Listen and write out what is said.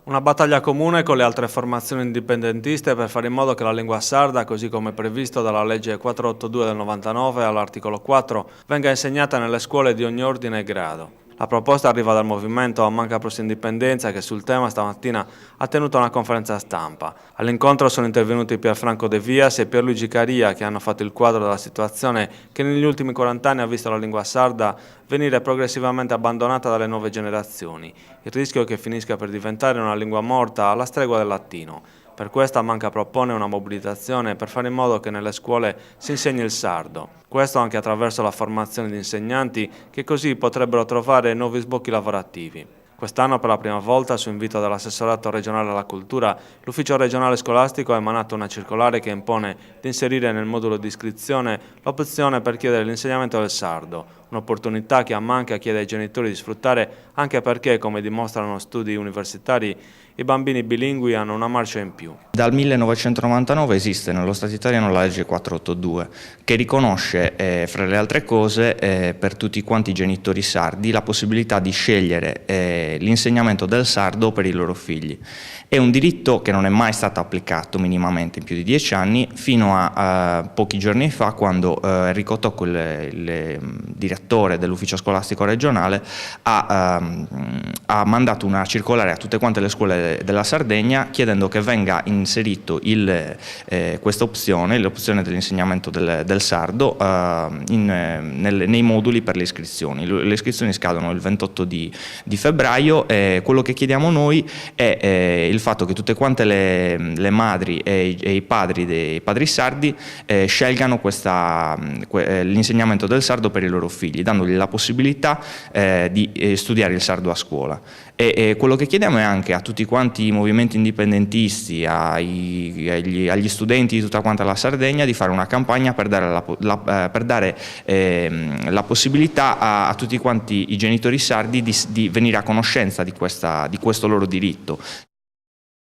Una battaglia comune con le altre formazioni indipendentiste per fare in modo che la lingua sarda, così come previsto dalla legge 482 del 99 all'articolo 4, venga insegnata nelle scuole di ogni ordine e grado. La proposta arriva dal movimento Manca Prossima Indipendenza che sul tema stamattina ha tenuto una conferenza stampa. All'incontro sono intervenuti Pierfranco De Vias e Pierluigi Caria che hanno fatto il quadro della situazione che negli ultimi 40 anni ha visto la lingua sarda venire progressivamente abbandonata dalle nuove generazioni. Il rischio è che finisca per diventare una lingua morta alla stregua del latino. Per questo Manca propone una mobilitazione per fare in modo che nelle scuole si insegni il sardo. Questo anche attraverso la formazione di insegnanti che così potrebbero trovare nuovi sbocchi lavorativi. Quest'anno per la prima volta, su invito dell'assessorato regionale alla cultura, l'ufficio regionale scolastico ha emanato una circolare che impone di inserire nel modulo di iscrizione l'opzione per chiedere l'insegnamento del sardo, un'opportunità che Manca chiede ai genitori di sfruttare anche perché, come dimostrano studi universitari, i bambini bilingui hanno una marcia in più. Dal 1999 esiste nello Stato italiano la legge 482 che riconosce, fra le altre cose, per tutti quanti i genitori sardi la possibilità di scegliere l'insegnamento del sardo per i loro figli. È un diritto che non è mai stato applicato minimamente in più di 10 anni, fino a pochi giorni fa, quando Enrico Tocco, il direttore dell'ufficio scolastico regionale, ha mandato una circolare a tutte quante le scuole della Sardegna chiedendo che venga inserito questa opzione, l'opzione dell'insegnamento del sardo, nei moduli per le iscrizioni. Le iscrizioni scadono il 28 di febbraio e quello che chiediamo noi è il fatto che tutte quante le madri e i padri dei padri sardi scelgano l'insegnamento del sardo per i loro figli, dandogli la possibilità di studiare il sardo a scuola. E quello che chiediamo è anche a tutti quanti i movimenti indipendentisti, agli studenti di tutta quanta la Sardegna, di fare una campagna per dare la possibilità a tutti quanti i genitori sardi di venire a conoscenza di questo loro diritto.